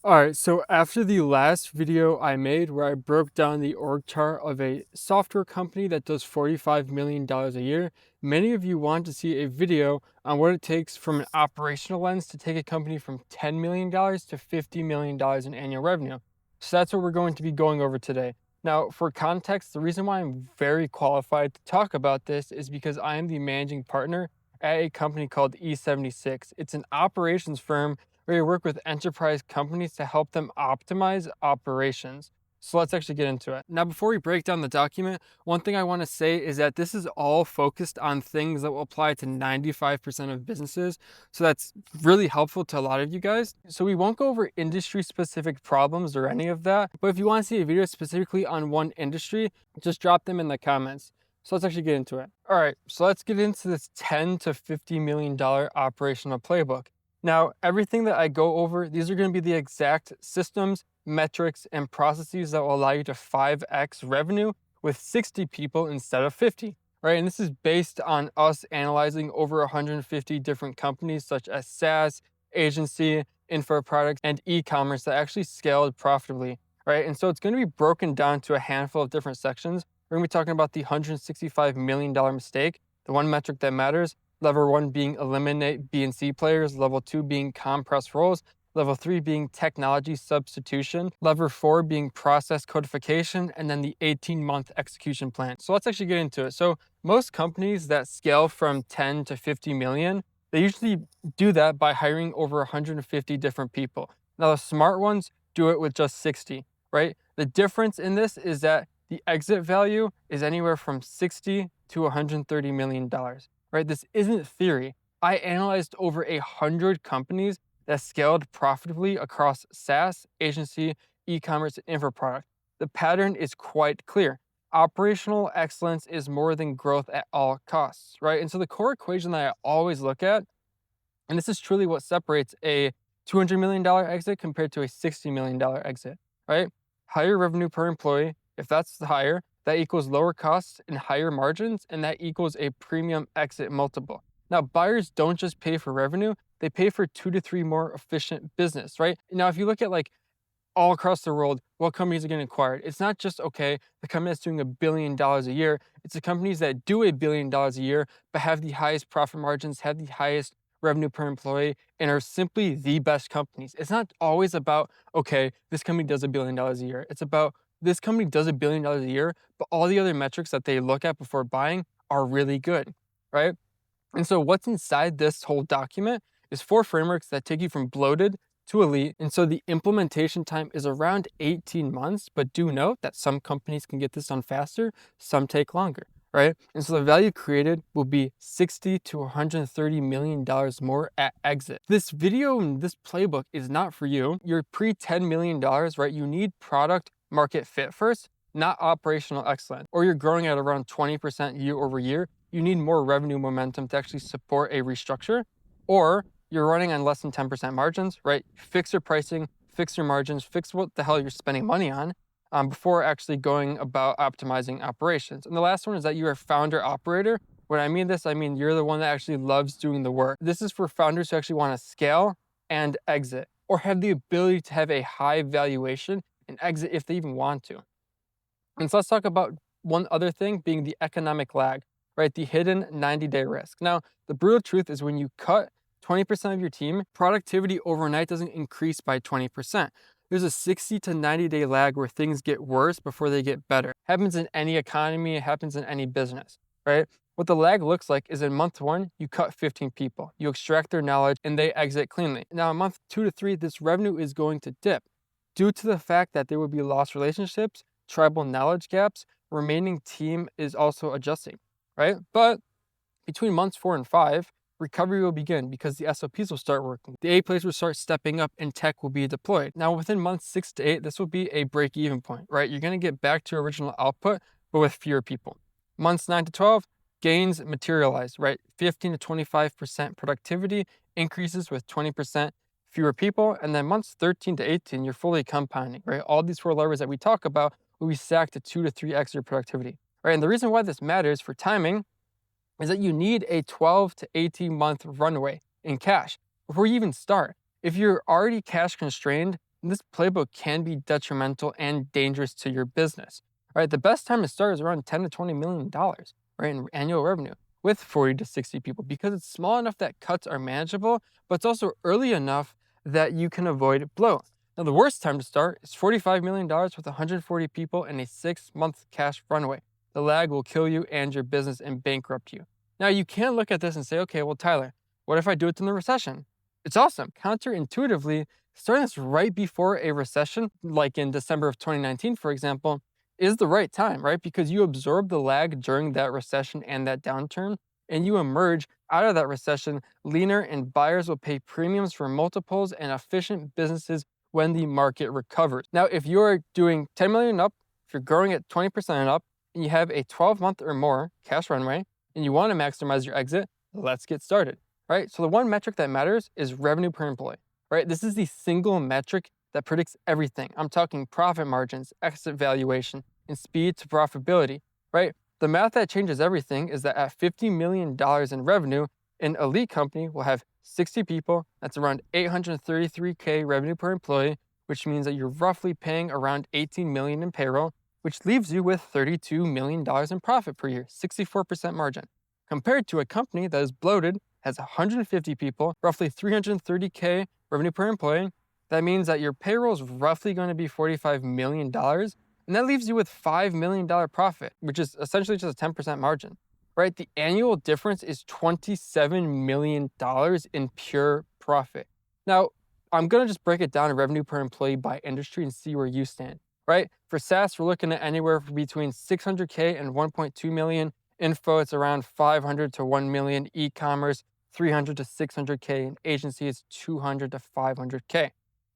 Alright, so after the last video I made where I broke down the org chart of a software company that does $45 million a year, many of you want to see a video on what it takes from an operational lens to take a company from $10 million to $50 million in annual revenue. So that's what we're going to be going over today. Now, for context, the reason why I'm very qualified to talk about this is because I am the managing partner at a company called E76. It's an operations firm where you work with enterprise companies to help them optimize operations. So let's actually get into it. Now, before we break down the document, one thing I want to say is that this is all focused on things that will apply to 95% of businesses. So that's really helpful to a lot of you guys. So we won't go over industry specific problems or any of that. But if you want to see a video specifically on one industry, just drop them in the comments. So let's actually get into it. All right, so let's get into this $10 to $50 million operational playbook. Now, everything that I go over, these are going to be the exact systems, metrics, and processes that will allow you to 5x revenue with 60 people instead of 50, right? And this is based on us analyzing over 150 different companies such as SaaS, agency, info products, and e-commerce that actually scaled profitably, right? And so it's going to be broken down to a handful of different sections. We're going to be talking about the $165 million mistake, the one metric that matters. Level 1 being eliminate B and C players, level 2 being compress roles, level 3 being technology substitution, level 4 being process codification, and then the 18-month execution plan. So let's actually get into it. So most companies that scale from 10 to 50 million, they usually do that by hiring over 150 different people. Now the smart ones do it with just 60, right? The difference in this is that the exit value is anywhere from 60 to $130 million. Right? This isn't theory. I analyzed over 100 companies that scaled profitably across SaaS, agency, e-commerce, and info product. The pattern is quite clear. Operational excellence is more than growth at all costs, right? And so the core equation that I always look at, and this is truly what separates a $200 million exit compared to a $60 million exit, right? Higher revenue per employee, if that's higher, that equals lower costs and higher margins, and that equals a premium exit multiple. Now, buyers don't just pay for revenue, they pay for 2 to 3 more efficient business, right? Now, if you look at like all across the world, what companies are getting acquired, it's not just, okay, the company that's doing $1 billion a year, it's the companies that do $1 billion a year, but have the highest profit margins, have the highest revenue per employee, and are simply the best companies. It's not always about, okay, this company does $1 billion a year. It's about this company does $1 billion a year, but all the other metrics that they look at before buying are really good, right? And so what's inside this whole document is 4 frameworks that take you from bloated to elite. And so the implementation time is around 18 months, but do note that some companies can get this done faster, some take longer, right? And so the value created will be $60 to $130 million more at exit. This video and this playbook is not for you. You're pre-$10 million, right? You need product market fit first, not operational excellence, or you're growing at around 20% year over year. You need more revenue momentum to actually support a restructure, or you're running on less than 10% margins, right? Fix your pricing, fix your margins, fix what the hell you're spending money on before actually going about optimizing operations. And the last one is that you're a founder operator. When I mean this, I mean you're the one that actually loves doing the work. This is for founders who actually want to scale and exit, or have the ability to have a high valuation and exit if they even want to. And so let's talk about one other thing being the economic lag, right? The hidden 90-day risk. Now, the brutal truth is when you cut 20% of your team, productivity overnight doesn't increase by 20%. There's a 60 to 90-day lag where things get worse before they get better. It happens in any economy, it happens in any business, right? What the lag looks like is in month 1, you cut 15 people, you extract their knowledge, and they exit cleanly. Now, in month 2 to 3, this revenue is going to dip due to the fact that there will be lost relationships, tribal knowledge gaps, remaining team is also adjusting, right? But between months 4 and 5, recovery will begin because the SOPs will start working. The A players will start stepping up and tech will be deployed. Now, within months 6 to 8, this will be a break-even point, right? You're going to get back to original output, but with fewer people. Months 9 to 12, gains materialize, right? 15 to 25% productivity increases with 20% fewer people. And then months 13 to 18, you're fully compounding, right? All these 4 levers that we talk about will be stacked to 2 to 3x your productivity, right? And the reason why this matters for timing is that you need a 12 to 18 month runway in cash before you even start. If you're already cash constrained, And this playbook can be detrimental and dangerous to your business. Right? The best time to start is around 10 to 20 million dollars, right, in annual revenue with 40 to 60 people because it's small enough that cuts are manageable, but it's also early enough that you can avoid bloat. Now, the worst time to start is $45 million with 140 people and a 6-month cash runway. The lag will kill you and your business and bankrupt you. Now, you can look at this and say, okay, well, Tyler, what if I do it in the recession? It's awesome. Counterintuitively, starting this right before a recession, like in December of 2019, for example, is the right time, right? Because you absorb the lag during that recession and that downturn, and you emerge out of that recession leaner, and buyers will pay premiums for multiples and efficient businesses when the market recovers. Now, if you're doing 10 million up, if you're growing at 20% up, and you have a 12-month or more cash runway, and you want to maximize your exit, let's get started, right? So the one metric that matters is revenue per employee, right? This is the single metric that predicts everything. I'm talking profit margins, exit valuation, and speed to profitability, right? The math that changes everything is that at $50 million in revenue, an elite company will have 60 people. That's around 833K revenue per employee, which means that you're roughly paying around 18 million in payroll, which leaves you with $32 million in profit per year, 64% margin. Compared to a company that is bloated, has 150 people, roughly 330K revenue per employee, that means that your payroll is roughly going to be $45 million, and that leaves you with $5 million profit, which is essentially just a 10% margin, right? The annual difference is $27 million in pure profit. Now, I'm going to just break it down in revenue per employee by industry and see where you stand, right? For SaaS, we're looking at anywhere between 600K and 1.2 million. Info, it's around 500 to 1 million. E-commerce, 300 to 600K. And agency is 200 to 500K.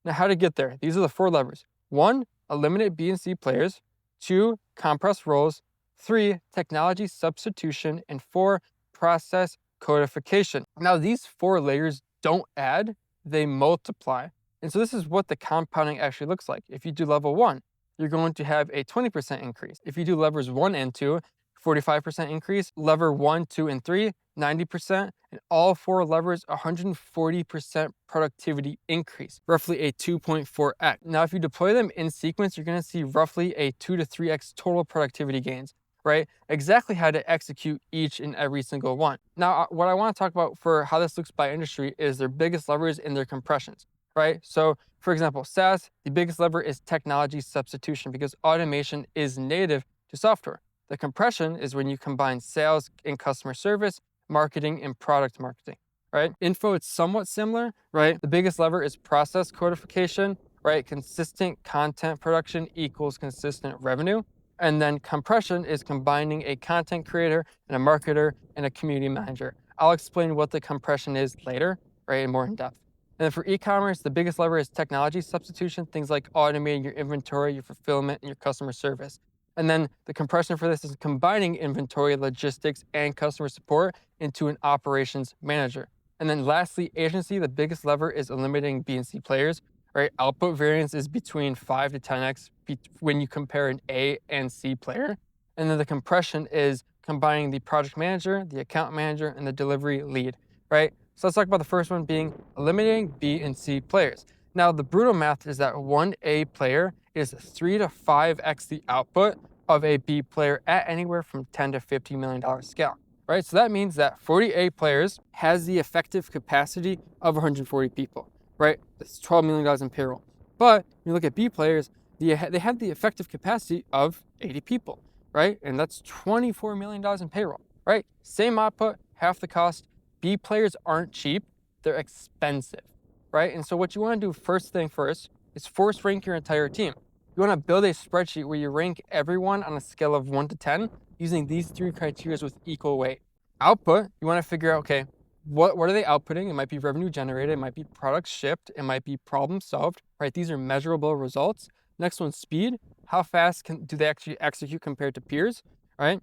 Now, how to get there? These are the 4 levers. 1, eliminate B and C players. 2, compress roles. 3, technology substitution. And 4, process codification. Now, these 4 layers don't add, they multiply. And so this is what the compounding actually looks like. If you do level 1, you're going to have a 20% increase. If you do levers 1 and 2, 45% increase. Lever 1, 2, and 3, 90%. And all 4 levers, 140% productivity increase, roughly a 2.4x. Now, if you deploy them in sequence, you're going to see roughly a 2 to 3x total productivity gains, right? Exactly how to execute each and every single one. Now, what I want to talk about for how this looks by industry is their biggest levers and their compressions, right? So, for example, SaaS, the biggest lever is technology substitution because automation is native to software. The compression is when you combine sales and customer service, marketing and product marketing, right? Info, it's somewhat similar, right? The biggest lever is process codification, right? Consistent content production equals consistent revenue. And then compression is combining a content creator and a marketer and a community manager. I'll explain what the compression is later, right, more in depth. And then for e-commerce, the biggest lever is technology substitution, things like automating your inventory, your fulfillment, and your customer service. And then the compression for this is combining inventory, logistics, and customer support into an operations manager. And then lastly, agency, the biggest lever is eliminating B and C players, right? Output variance is between 5 to 10x when you compare an A and C player. And then the compression is combining the project manager, the account manager, and the delivery lead, right? So let's talk about the first one being eliminating B and C players. Now, the brutal math is that one A player is 3 to 5x the output of a B player at anywhere from $10 to $50 million scale, right? So that means that 40 A players has the effective capacity of 140 people, right? That's $12 million in payroll. But when you look at B players, they have the effective capacity of 80 people, right? And that's $24 million in payroll, right? Same output, half the cost. B players aren't cheap, they're expensive, right? And so what you want to do first thing first is force rank your entire team. You want to build a spreadsheet where you rank everyone on a scale of 1 to 10 using these 3 criteria with equal weight. Output, you want to figure out, okay, what are they outputting? It might be revenue generated, it might be products shipped, it might be problem solved, right? These are measurable results. Next one, speed. How fast do they actually execute compared to peers, right?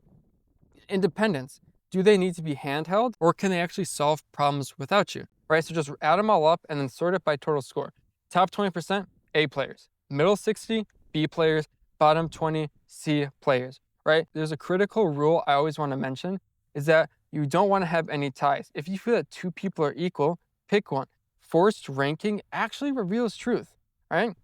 Independence. Do they need to be handheld or can they actually solve problems without you, right? So just add them all up and then sort it by total score. Top 20%, A players. Middle 60, B players. Bottom 20, C players, right? There's a critical rule I always want to mention is that you don't want to have any ties. If you feel that 2 people are equal, pick one. Forced ranking actually reveals truth, right?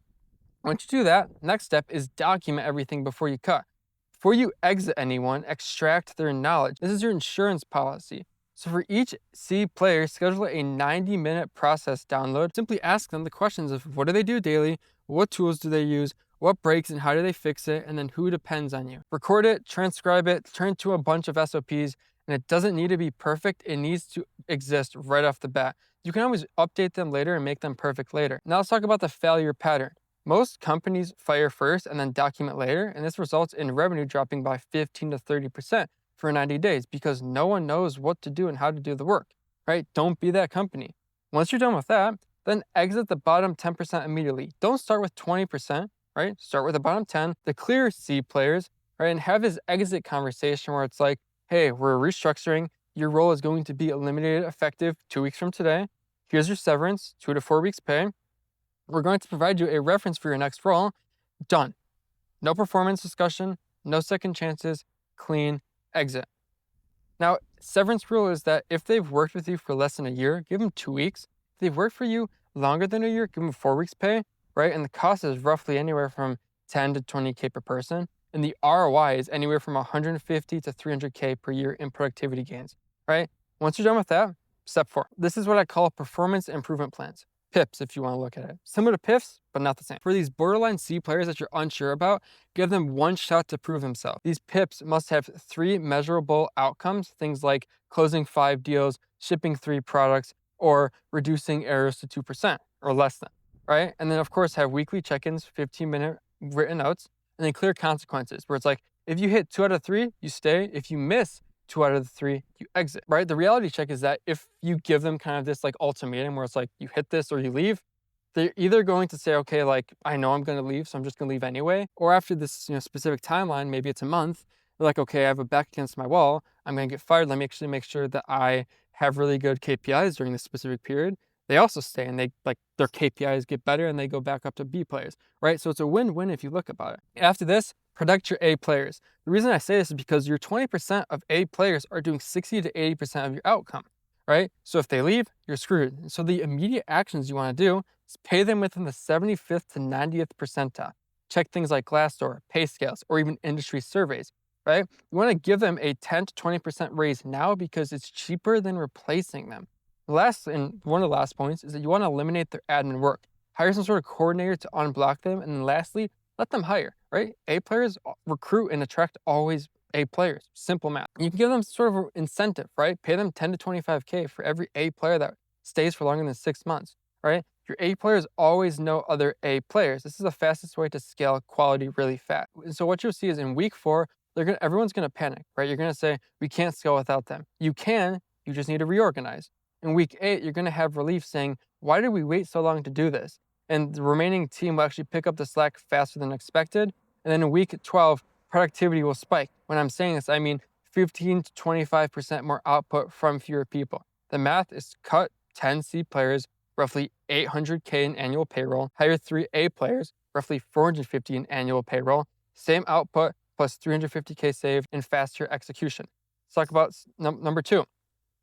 Once you do that, next step is document everything before you cut. Before you exit anyone, extract their knowledge. This is your insurance policy. So for each C player, schedule a 90-minute process download. Simply ask them the questions of what do they do daily, what tools do they use, what breaks and how do they fix it, and then who depends on you. Record it, transcribe it, turn it to a bunch of SOPs, and it doesn't need to be perfect. It needs to exist right off the bat. You can always update them later and make them perfect later. Now let's talk about the failure pattern. Most companies fire first and then document later, and this results in revenue dropping by 15 to 30% for 90 days because no one knows what to do and how to do the work, right? Don't be that company. Once you're done with that, then exit the bottom 10% immediately. Don't start with 20%, right? Start with the bottom 10, the clear C players, right? And have this exit conversation where it's like, hey, we're restructuring. Your role is going to be eliminated effective 2 weeks from today. Here's your severance, 2 to 4 weeks pay. We're going to provide you a reference for your next role. Done. No performance discussion, no second chances, clean exit. Now, severance rule is that if they've worked with you for less than a year, give them 2 weeks. If they've worked for you longer than a year, give them 4 weeks pay, right? And the cost is roughly anywhere from 10 to 20K per person. And the ROI is anywhere from 150 to 300K per year in productivity gains, right? Once you're done with that, step 4. This is what I call performance improvement plans. PIPs, if you want to look at it. Similar to PIFs, but not the same. For these borderline C players that you're unsure about, give them one shot to prove themselves. These PIPs must have 3 measurable outcomes, things like closing 5 deals, shipping 3 products, or reducing errors to 2% or less than, right? And then of course have weekly check-ins, 15-minute written notes, and then clear consequences where it's like, if you hit 2 out of 3, you stay. If you miss 2 out of the 3, you exit, right? The reality check is that if you give them kind of this like ultimatum where it's like, you hit this or you leave, they're either going to say, okay, like, I know I'm going to leave, so I'm just going to leave anyway. Or after this, specific timeline, maybe it's a month, they're like, okay, I have a back against my wall. I'm going to get fired. Let me actually make sure that I have really good KPIs during this specific period. They also stay and they like their KPIs get better and they go back up to B players, right? So it's a win-win if you look about it. After this, protect your A players. The reason I say this is because your 20% of A players are doing 60 to 80% of your outcome, right? So if they leave, you're screwed. And so the immediate actions you want to do is pay them within the 75th to 90th percentile. Check things like Glassdoor, pay scales, or even industry surveys, right? You want to give them a 10 to 20% raise now because it's cheaper than replacing them. Last, and one of the last points is that you want to eliminate their admin work. Hire some sort of coordinator to unblock them. And then lastly, let them hire, right? A players recruit and attract always A players. Simple math. You can give them sort of an incentive, right? Pay them 10 to 25K for every A player that stays for longer than 6 months, right? Your A players always know other A players. This is the fastest way to scale quality really fast. And so what you'll see is in week 4, everyone's gonna panic, right? You're gonna say, we can't scale without them. You can, you just need to reorganize. In week 8, you're gonna have relief saying, why did we wait so long to do this? And the remaining team will actually pick up the slack faster than expected. And then in week 12, productivity will spike. When I'm saying this, I mean 15 to 25% more output from fewer people. The math is cut 10 C players, roughly 800K in annual payroll, hire 3 A players, roughly 450 in annual payroll, same output plus 350K saved in faster execution. Let's talk about number 2,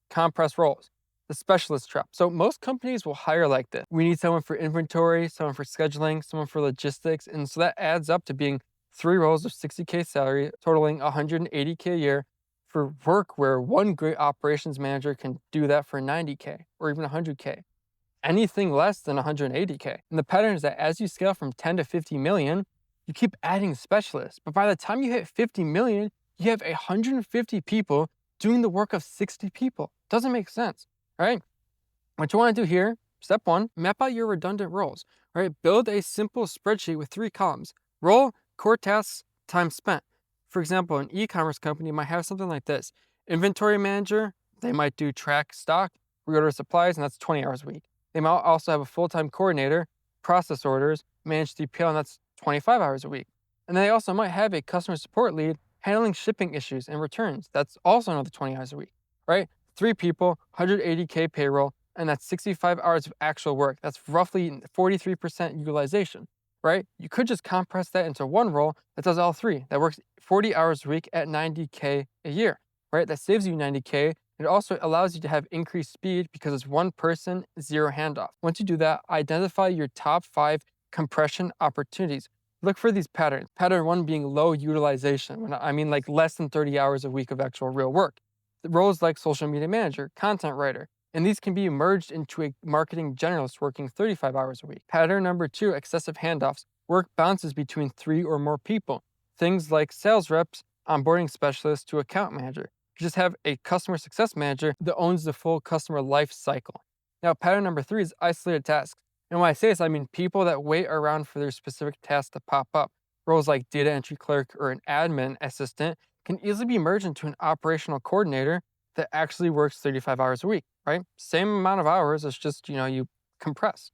compress roles. The specialist trap. So most companies will hire like this. We need someone for inventory, someone for scheduling, someone for logistics. And so that adds up to being 3 roles of 60K salary, totaling 180K a year for work where one great operations manager can do that for 90K or even 100K. Anything less than 180K. And the pattern is that as you scale from 10 to 50 million, you keep adding specialists. But by the time you hit 50 million, you have 150 people doing the work of 60 people. Doesn't make sense. All right, what you want to do here, step 1, map out your redundant roles. All right, build a simple spreadsheet with 3 columns: role, core tasks, time spent. For example, an e-commerce company might have something like this: inventory manager, they might do track stock, reorder supplies, and that's 20 hours a week. They might also have a full-time coordinator, process orders, manage 3PL, and that's 25 hours a week. And they also might have a customer support lead handling shipping issues and returns. That's also another 20 hours a week, right? 3 people, 180K payroll, and that's 65 hours of actual work. That's roughly 43% utilization, right? You could just compress that into one role that does all 3. That works 40 hours a week at 90K a year, right? That saves you 90K. It also allows you to have increased speed because it's one person, 0 handoff. Once you do that, identify your top 5 compression opportunities. Look for these patterns. Pattern one being low utilization. When I mean like less than 30 hours a week of actual real work. The roles like social media manager, content writer, and these can be merged into a marketing generalist working 35 hours a week. Pattern number two, excessive handoffs. Work bounces between 3 or more people. Things like sales reps, onboarding specialists to account manager. You just have a customer success manager that owns the full customer life cycle. Now, pattern number three is isolated tasks. And when I say this, I mean people that wait around for their specific task to pop up. Roles like data entry clerk or an admin assistant can easily be merged into an operational coordinator that actually works 35 hours a week, right? Same amount of hours, it's just, you compress.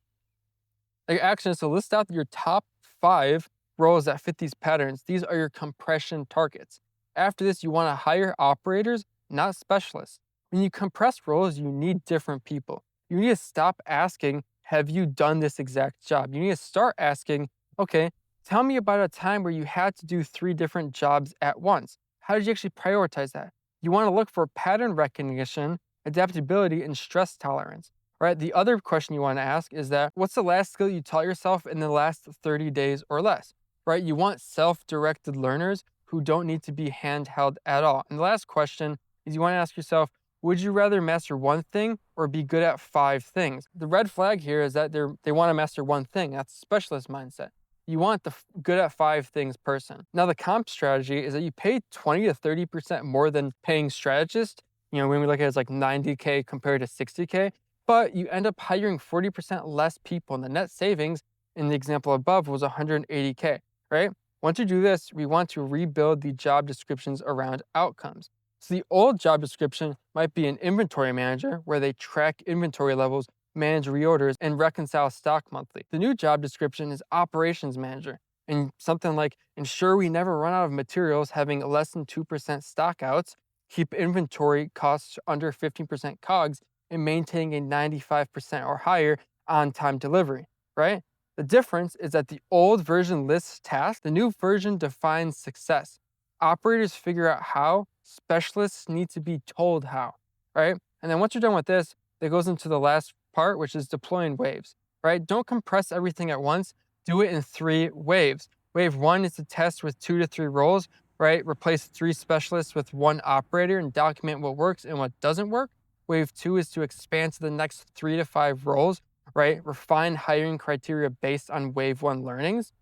The action is to list out your top 5 roles that fit these patterns. These are your compression targets. After this, you want to hire operators, not specialists. When you compress roles, you need different people. You need to stop asking, have you done this exact job? You need to start asking, okay, tell me about a time where you had to do 3 different jobs at once. How did you actually prioritize that? You want to look for pattern recognition, adaptability, and stress tolerance. Right? The other question you want to ask is that what's the last skill you taught yourself in the last 30 days or less? Right? You want self-directed learners who don't need to be handheld at all. And the last question is you want to ask yourself, would you rather master one thing or be good at 5 things? The red flag here is that they want to master one thing. That's specialist mindset. You want the good at 5 things person. Now, the comp strategy is that you pay 20 to 30% more than paying strategist. When we look at it as like 90K compared to 60K, but you end up hiring 40% less people, and the net savings in the example above was 180K, right? Once you do this, we want to rebuild the job descriptions around outcomes. So the old job description might be an inventory manager where they track inventory levels, manage reorders, and reconcile stock monthly. The new job description is operations manager, and something like ensure we never run out of materials, having less than 2% stockouts, keep inventory costs under 15% COGS, and maintaining a 95% or higher on-time delivery, right? The difference is that the old version lists tasks, the new version defines success. Operators figure out how, specialists need to be told how, right? And then once you're done with this, it goes into the last part, which is deploying waves, right? Don't compress everything at once. Do it in 3 waves. Wave 1 is to test with 2 to 3 roles, right? Replace 3 specialists with 1 operator and document what works and what doesn't work. Wave 2 is to expand to the next 3 to 5 roles, right? Refine hiring criteria based on wave 1 learnings.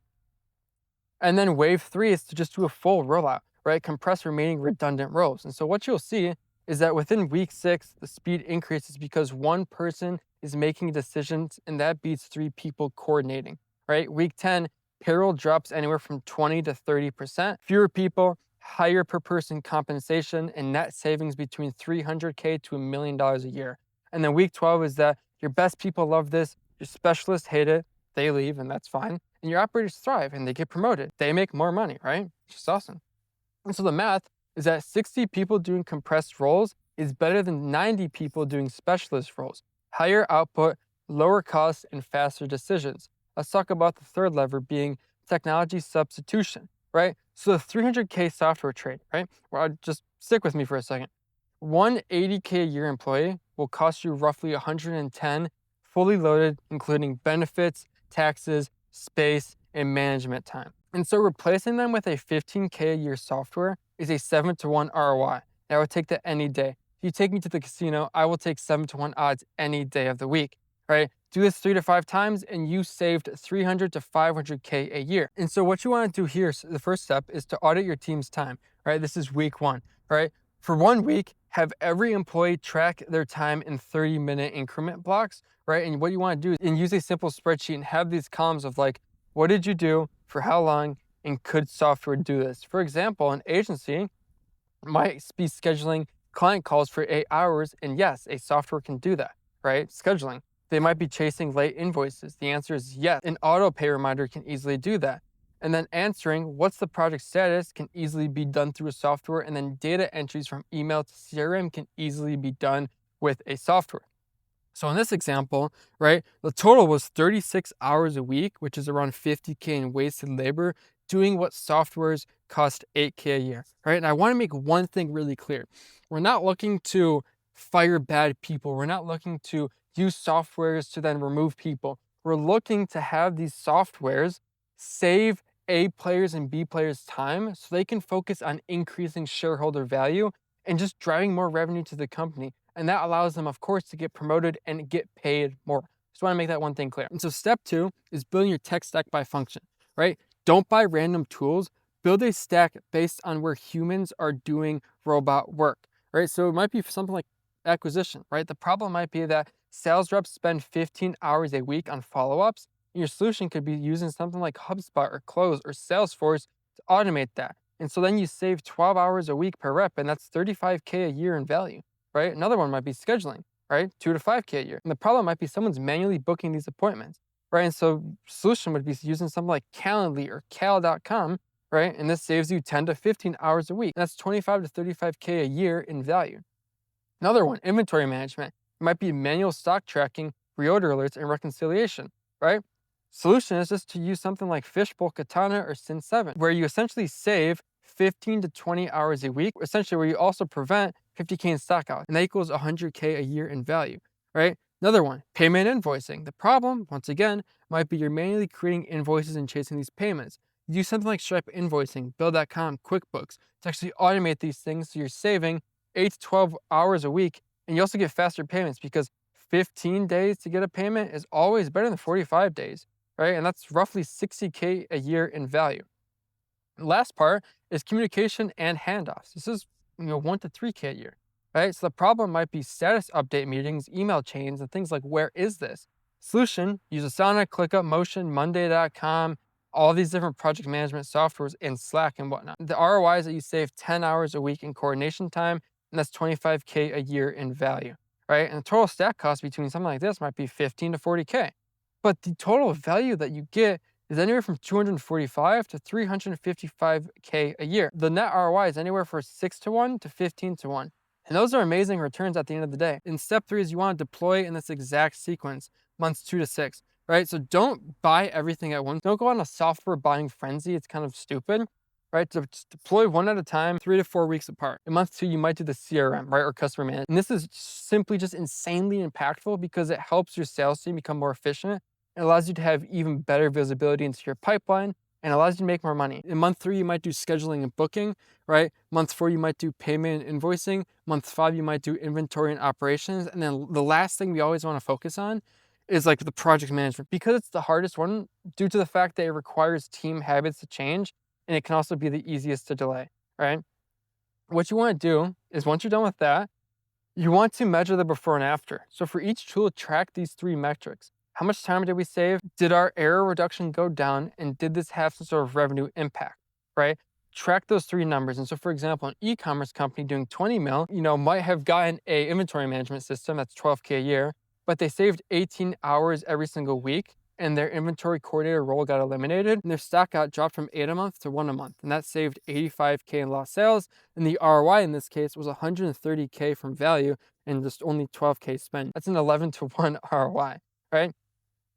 And then wave 3 is to just do a full rollout, right? Compress remaining redundant roles. And so what you'll see is that within week 6, the speed increases because 1 person is making decisions, and that beats 3 people coordinating, right? Week 10, payroll drops anywhere from 20 to 30%. Fewer people, higher per person compensation, and net savings between 300K to $1 million a year. And then week 12 is that your best people love this, your specialists hate it, they leave, and that's fine. And your operators thrive and they get promoted. They make more money, right? Which is awesome. And so the math is that 60 people doing compressed roles is better than 90 people doing specialist roles. Higher output, lower costs, and faster decisions. Let's talk about the third lever being technology substitution, right? So the 300K software trade, right? Well, just stick with me for a second. One 80K a year employee will cost you roughly 110 fully loaded, including benefits, taxes, space, and management time. And so replacing them with a 15K a year software is a 7-to-1 ROI. I would take that any day. If you take me to the casino, I will take 7-to-1 odds any day of the week, right? Do this 3 to 5 times and you saved 300 to 500K a year. And so what you want to do here, so the first step is to audit your team's time, right? This is week 1, right? For 1 week, have every employee track their time in 30-minute increment blocks, right? And what you want to do is use a simple spreadsheet and have these columns of like, what did you do, for how long, and could software do this? For example, an agency might be scheduling client calls for 8 hours, and yes, a software can do that, right? Scheduling. They might be chasing late invoices. The answer is yes. An auto pay reminder can easily do that. And then answering what's the project status can easily be done through a software, and then data entries from email to CRM can easily be done with a software. So in this example, right, the total was 36 hours a week, which is around 50K in wasted labor, doing what softwares cost 8K a year, right? And I want to make one thing really clear. We're not looking to fire bad people. We're not looking to use softwares to then remove people. we're looking to have these softwares save A players and B players time so they can focus on increasing shareholder value and just driving more revenue to the company. And that allows them, of course, to get promoted and get paid more. Just want to make that one thing clear. And so step 2 is building your tech stack by function, right? Don't buy random tools. Build a stack based on where humans are doing robot work, right? So it might be something like acquisition, right? The problem might be that sales reps spend 15 hours a week on follow-ups. Your solution could be using something like HubSpot or Close or Salesforce to automate that. And so then you save 12 hours a week per rep, and that's 35K a year in value, right? Another one might be scheduling, right? 2 to 5K a year. And the problem might be someone's manually booking these appointments, right? And so solution would be using something like Calendly or Cal.com, right? And this saves you 10 to 15 hours a week. That's 25 to 35K a year in value. Another one, inventory management. It might be manual stock tracking, reorder alerts, and reconciliation, right? Solution is just to use something like Fishbowl, Katana, or Sin7, where you essentially save 15 to 20 hours a week, essentially where you also prevent 50K in stock out, and that equals 100K a year in value, right? Another one, payment invoicing. The problem, once again, might be you're manually creating invoices and chasing these payments. You use something like Stripe invoicing, Bill.com, QuickBooks to actually automate these things so you're saving 8 to 12 hours a week, and you also get faster payments because 15 days to get a payment is always better than 45 days, right? And that's roughly 60K a year in value. The last part is communication and handoffs. This is 1 to 3K a year, right? So the problem might be status update meetings, email chains, and things like where is this? Solution, use Asana, ClickUp, Motion, Monday.com, all these different project management softwares and Slack and whatnot. The ROI is that you save 10 hours a week in coordination time, and that's 25K a year in value, right? And the total stack cost between something like this might be 15 to 40K. But the total value that you get is anywhere from 245 to 355K a year. The net ROI is anywhere from 6 to 1 to 15 to 1. And those are amazing returns at the end of the day. In step 3 is you want to deploy in this exact sequence, months 2 to 6, right? So don't buy everything at once. Don't go on a software buying frenzy. It's kind of stupid, right? So just deploy one at a time, 3 to 4 weeks apart. In month 2, you might do the CRM, right? Or customer management. And this is simply just insanely impactful because it helps your sales team become more efficient. It allows you to have even better visibility into your pipeline and allows you to make more money. In month 3, you might do scheduling and booking, right? Month 4, you might do payment and invoicing. Month 5, you might do inventory and operations. And then the last thing we always want to focus on is like the project management because it's the hardest one due to the fact that it requires team habits to change and it can also be the easiest to delay, right? What you want to do is once you're done with that, you want to measure the before and after. So for each tool, track these 3 metrics. How much time did we save? Did our error reduction go down? And did this have some sort of revenue impact, right? Track those 3 numbers. And so for example, an e-commerce company doing 20 mil, might have gotten a inventory management system that's 12K a year, but they saved 18 hours every single week and their inventory coordinator role got eliminated and their stock got dropped from 8 a month to 1 a month. And that saved 85K in lost sales. And the ROI in this case was 130K from value and just only 12K spent. That's an 11 to 1 ROI, right?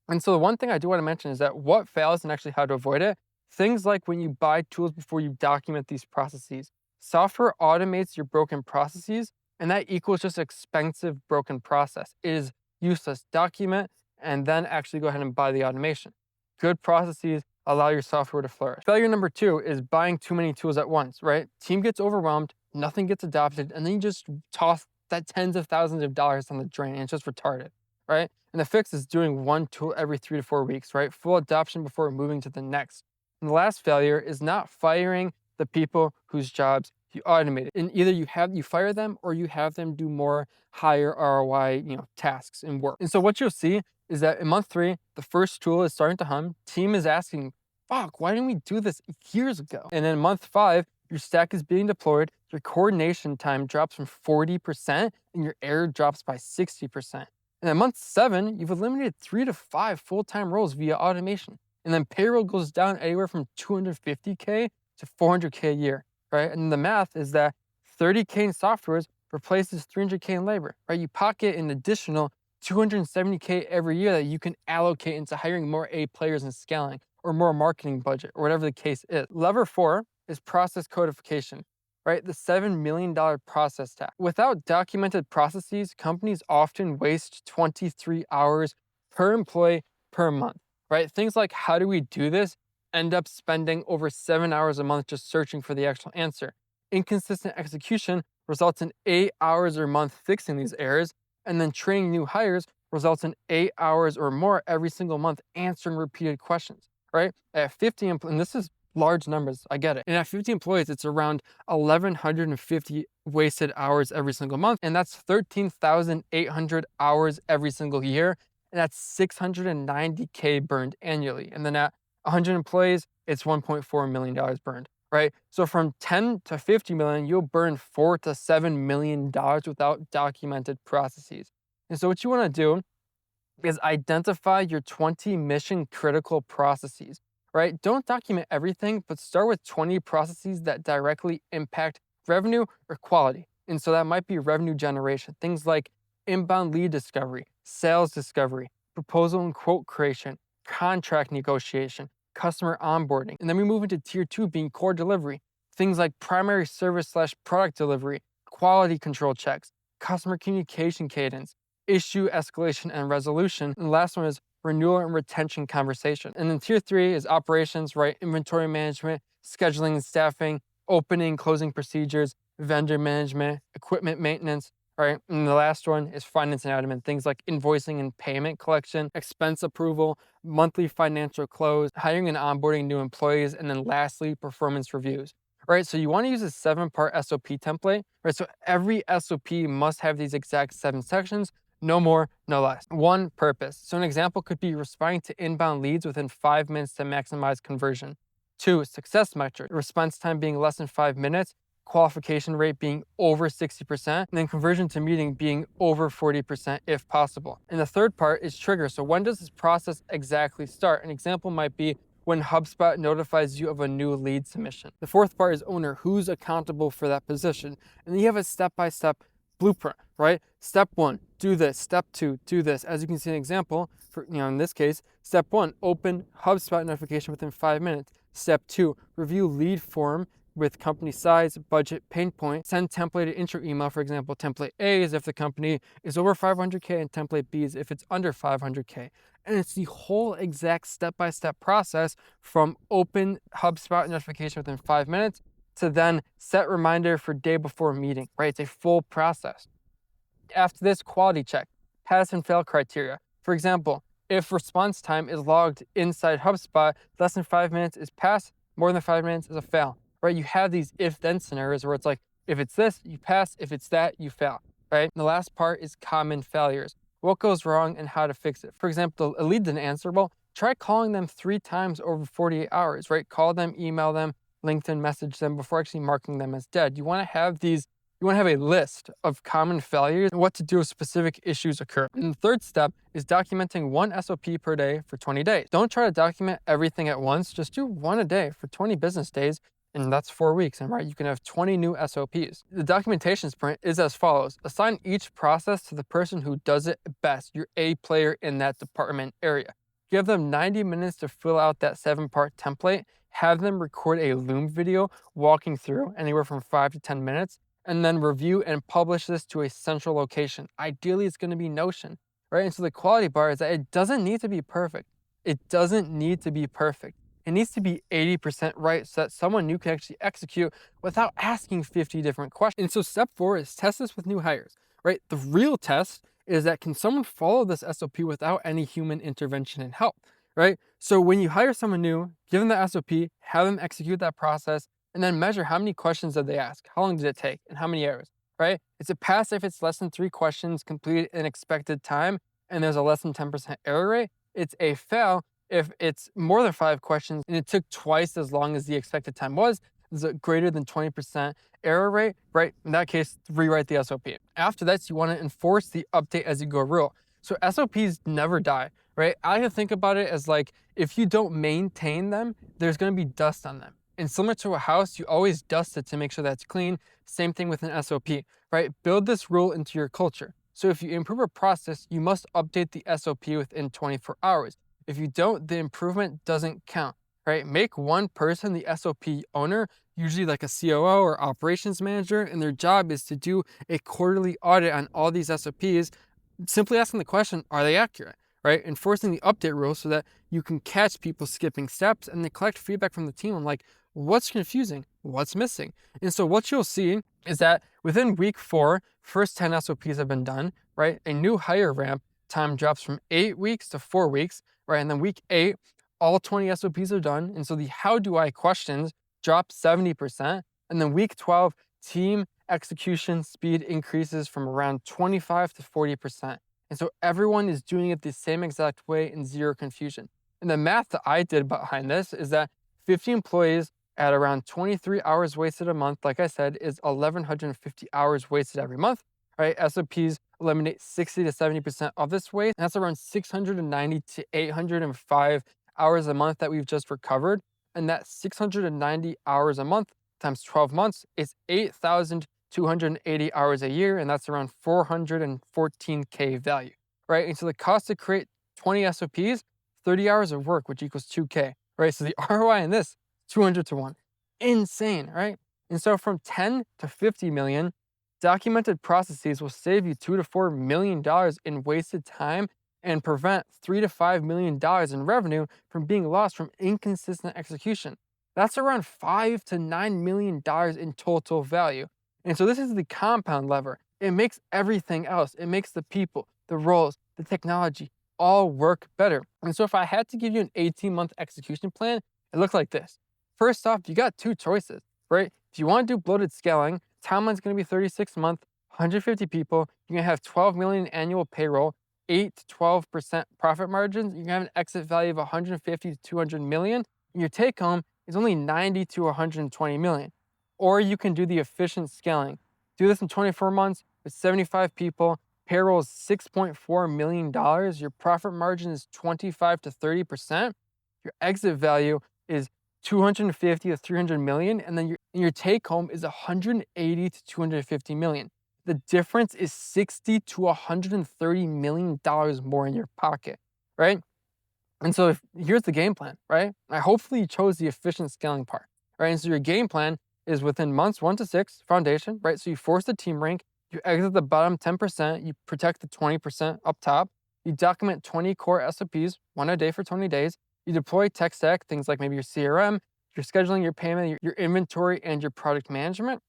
And so the one thing I do want to mention is that what fails and actually how to avoid it, things like when you buy tools before you document these processes. Software automates your broken processes, and that equals just expensive broken process. It is useless. Document and then actually go ahead and buy the automation. Good processes allow your software to flourish. Failure number 2 is buying too many tools at once, right? Team gets overwhelmed, nothing gets adopted, and then you just toss that tens of thousands of dollars on the drain, and it's just retarded, right? And the fix is doing one tool every 3 to 4 weeks, right? Full adoption before moving to the next. And the last failure is not firing the people whose jobs you automated. And either you fire them or you have them do more higher ROI, tasks and work. And so what you'll see is that in month 3, the first tool is starting to hum. Team is asking, fuck, why didn't we do this years ago? And then month 5, your stack is being deployed, your coordination time drops from 40% and your error drops by 60%. And then month 7, you've eliminated 3 to 5 full-time roles via automation. And then payroll goes down anywhere from 250K to 400K a year, right? And the math is that 30K in softwares replaces 300K in labor, right? You pocket an additional 270K every year that you can allocate into hiring more A players and scaling or more marketing budget or whatever the case is. Lever 4 is process codification, right? The $7 million process tax. Without documented processes, companies often waste 23 hours per employee per month, right? Things like how do we do this end up spending over 7 hours a month just searching for the actual answer. Inconsistent execution results in 8 hours a month fixing these errors, and then training new hires results in 8 hours or more every single month answering repeated questions, right? At 50, and this is large numbers, I get it. And at 50 employees, it's around 1,150 wasted hours every single month, and that's 13,800 hours every single year, and that's 690K burned annually. And then at 100 employees, it's $1.4 million burned, right? So from 10 to 50 million, you'll burn $4 to $7 million without documented processes. And so what you want to do is identify your 20 mission critical processes, right? Don't document everything, but start with 20 processes that directly impact revenue or quality. And so that might be revenue generation, things like inbound lead discovery, sales discovery, proposal and quote creation, contract negotiation, customer onboarding. And then we move into tier 2 being core delivery, things like primary service/product delivery, quality control checks, customer communication cadence, issue escalation and resolution. And the last one is renewal and retention conversation. And then tier 3 is operations, right? Inventory management, scheduling and staffing, opening, closing procedures, vendor management, equipment maintenance, right? And the last one is finance and admin, things like invoicing and payment collection, expense approval, monthly financial close, hiring and onboarding new employees, and then lastly, performance reviews. Right, so you want to use a 7-part SOP template, right? So every SOP must have these exact 7 sections, no more, no less. 1, purpose. So an example could be responding to inbound leads within 5 minutes to maximize conversion. 2, success metric. Response time being less than 5 minutes, qualification rate being over 60%, and then conversion to meeting being over 40% if possible. And the third part is trigger. So when does this process exactly start? An example might be when HubSpot notifies you of a new lead submission. The fourth part is owner, who's accountable for that position. And then you have a step-by-step blueprint, right? Step 1, do this. Step 2, do this. As you can see an example, for in this case, step 1, open HubSpot notification within 5 minutes. Step 2, review lead form with company size, budget, pain point, send templated intro email. For example, template A is if the company is over 500K and template B is if it's under 500K. And it's the whole exact step-by-step process from open HubSpot notification within 5 minutes to then set reminder for day before meeting, right? It's a full process. After this, quality check, pass and fail criteria. For example, if response time is logged inside HubSpot, less than 5 minutes is pass, more than 5 minutes is a fail, right? You have these if-then scenarios where it's like, if it's this, you pass, if it's that, you fail, right? And the last part is common failures. What goes wrong and how to fix it. For example, a lead didn't answer, well, try calling them 3 times over 48 hours, right? Call them, email them, LinkedIn message them before actually marking them as dead. You want to have a list of common failures and what to do if specific issues occur. And the third step is documenting 1 SOP per day for 20 days. Don't try to document everything at once. Just do 1 a day for 20 business days. And that's 4 weeks. And right, you can have 20 new SOPs. The documentation sprint is as follows. Assign each process to the person who does it best, your A player in that department area. Give them 90 minutes to fill out that 7-part template. Have them record a Loom video walking through anywhere from 5 to 10 minutes, and then review and publish this to a central location. Ideally, it's going to be Notion, right? And so the quality bar is that it doesn't need to be perfect. It doesn't need to be perfect. It needs to be 80% right so that someone new can actually execute without asking 50 different questions. And so step 4 is test this with new hires, right? The real test is that can someone follow this SOP without any human intervention and help, right? So when you hire someone new, give them the SOP, have them execute that process, and then measure how many questions did they ask, how long did it take, and how many errors, right? It's a pass if it's less than 3 questions completed in expected time, and there's a less than 10% error rate. It's a fail if it's more than 5 questions and it took twice as long as the expected time was. There's a greater than 20% error rate, right? In that case, rewrite the SOP. After that, you want to enforce the update as you go rule. So SOPs never die, right? I like to think about it as like, if you don't maintain them, there's going to be dust on them. And similar to a house, you always dust it to make sure that's clean. Same thing with an SOP, right? Build this rule into your culture. So if you improve a process, you must update the SOP within 24 hours. If you don't, the improvement doesn't count, right? Make one person the SOP owner, usually like a COO or operations manager, and their job is to do a quarterly audit on all these SOPs, simply asking the question, are they accurate, right? Enforcing the update rule so that you can catch people skipping steps and then collect feedback from the team on like, what's confusing, what's missing. And so what you'll see is that within week 4, first 10 SOPs have been done, right? A new hire ramp time drops from 8 weeks to 4 weeks, right? And then week 8, all 20 SOPs are done. And so the how do I questions drop 70%. And then week 12, team execution speed increases from around 25 to 40%. And so everyone is doing it the same exact way and zero confusion. And the math that I did behind this is that 50 employees at around 23 hours wasted a month, like I said, is 1,150 hours wasted every month, right? SOPs eliminate 60 to 70% of this waste. And that's around 690 to 805 hours a month that we've just recovered. And that 690 hours a month times 12 months is 8,280 hours a year. And that's around 414K value, right? And so the cost to create 20 SOPs, 30 hours of work, which equals 2K, right? So the ROI in this, 200 to 1. Insane, right? And so from 10 to 50 million, documented processes will save you $2 to $4 million in wasted time and prevent $3 to $5 million in revenue from being lost from inconsistent execution. That's around $5 to $9 million in total value. And so this is the compound lever. It makes everything else. It makes the people, the roles, the technology all work better. And so if I had to give you an 18-month execution plan, it looks like this. First off, you got 2 choices, right? If you want to do bloated scaling, timeline's going to be 36 months, 150 people. You're going to have 12 million annual payroll, 8 to 12% profit margins. You're going to have an exit value of 150 to 200 million. And your take home is only 90 to 120 million. Or you can do the efficient scaling. Do this in 24 months with 75 people. Payroll is $6.4 million. Your profit margin is 25 to 30%. Your exit value is 250 to 300 million. And then your take home is 180 to 250 million. The difference is 60 to 130 million dollars more in your pocket, right? And so here's the game plan, right? Hopefully you chose the efficient scaling part, right? And so your game plan is within months 1 to 6, foundation, right? So you force the team rank, you exit the bottom 10%, you protect the 20% up top, you document 20 core SOPs, 1 a day for 20 days, you deploy tech stack, things like maybe your CRM, your scheduling, your payment, your inventory, and your product management.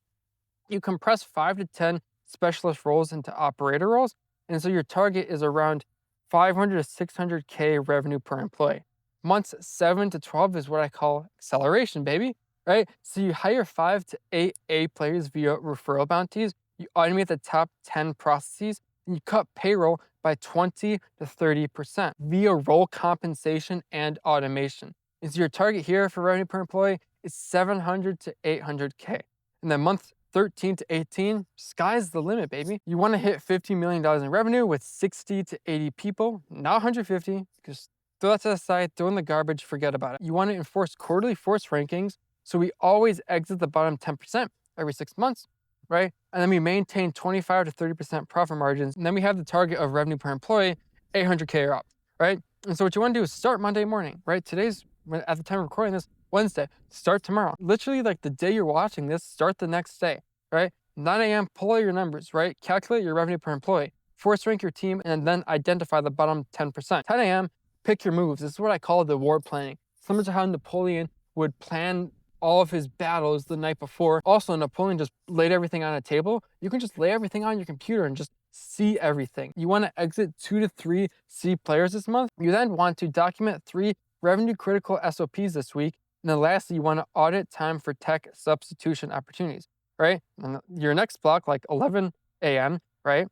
You compress 5 to 10 specialist roles into operator roles. And so your target is around 500 to 600K revenue per employee. Months 7 to 12 is what I call acceleration, baby, right? So you hire 5 to 8 A players via referral bounties. You automate the top 10 processes, and you cut payroll by 20 to 30% via role compensation and automation. And so your target here for revenue per employee is 700 to 800K. And then month 13 to 18, sky's the limit, baby. You want to hit $50 million in revenue with 60 to 80 people, not 150, because throw that to the side, throw in the garbage, forget about it. You want to enforce quarterly force rankings, so we always exit the bottom 10% every 6 months, right? And then we maintain 25 to 30% profit margins. And then we have the target of revenue per employee, 800K or up, right? And so what you want to do is start Monday morning, right? Today's, at the time of recording this, Wednesday, start tomorrow. Literally like the day you're watching this, start the next day, right? 9 a.m., pull out your numbers, right? Calculate your revenue per employee, force rank your team, and then identify the bottom 10%. 10 a.m., pick your moves. This is what I call the war planning. Similar to how Napoleon would plan all of his battles the night before. Also, Napoleon just laid everything on a table. You can just lay everything on your computer and just see everything. You want to exit 2 to 3 C players this month. You then want to document 3 revenue critical SOPs this week. And then lastly, you want to audit time for tech substitution opportunities, right? And your next block, like 11 a.m., right?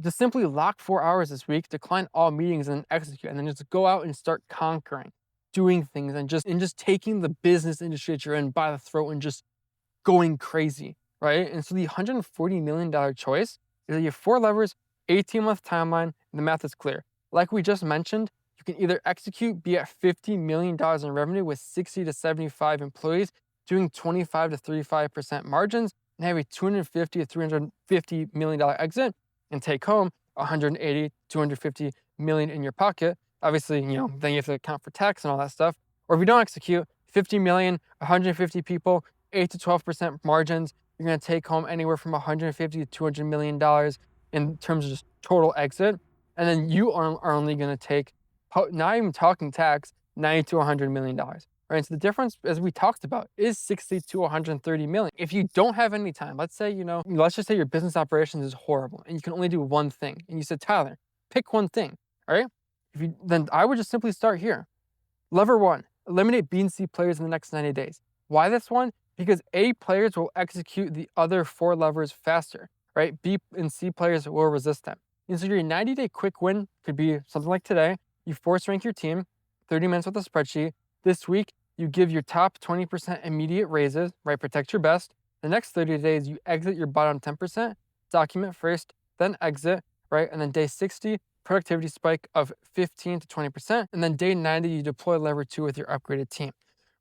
Just simply lock 4 hours this week, decline all meetings and execute, and then just go out and start conquering, doing things, and just taking the business industry that you're in by the throat and just going crazy, right? And so the $140 million choice is that you have 4 levers, 18-month timeline, and the math is clear. Like we just mentioned, you can either execute, be at $50 million in revenue with 60 to 75 employees, doing 25 to 35% margins, and have a $250 to $350 million exit, and take home 180, 250 million in your pocket. Obviously, then you have to account for tax and all that stuff. Or if you don't execute, 50 million, 150 people, 8 to 12% margins, you're going to take home anywhere from 150 to $200 million in terms of just total exit. And then you are only going to take, not even talking tax, 90 to $100 million. Right? So the difference, as we talked about, is 60 to 130 million. If you don't have any time, let's say, let's just say your business operations is horrible and you can only do one thing. And you said, Tyler, pick one thing, all right? Then I would just simply start here. Lever 1, eliminate B and C players in the next 90 days. Why this one? Because A players will execute the other 4 levers faster, right? B and C players will resist them. And so your 90-day quick win could be something like today. You force rank your team, 30 minutes with a spreadsheet. This week, you give your top 20% immediate raises, right? Protect your best. The next 30 days, you exit your bottom 10%, document first, then exit, right? And then day 60, productivity spike of 15 to 20%. And then day 90, you deploy lever 2 with your upgraded team,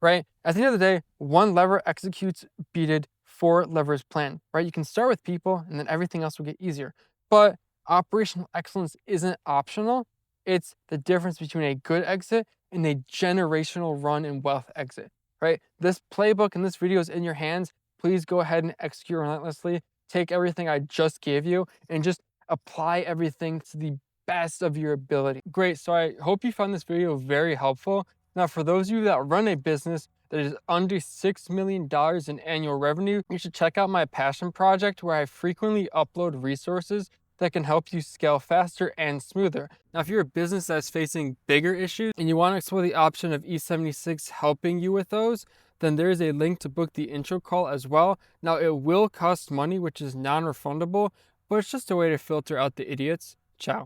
right? At the end of the day, 1 lever executes beated 4 levers planned, right? You can start with people and then everything else will get easier. But operational excellence isn't optional. It's the difference between a good exit and a generational run and wealth exit, right? This playbook and this video is in your hands. Please go ahead and execute relentlessly. Take everything I just gave you and just apply everything to the best of your ability. Great, so I hope you found this video very helpful. Now, for those of you that run a business that is under $6 million in annual revenue, you should check out my passion project where I frequently upload resources that can help you scale faster and smoother. Now, if you're a business that's facing bigger issues and you want to explore the option of E76 helping you with those, then there is a link to book the intro call as well. Now, it will cost money, which is non-refundable, but it's just a way to filter out the idiots. Ciao.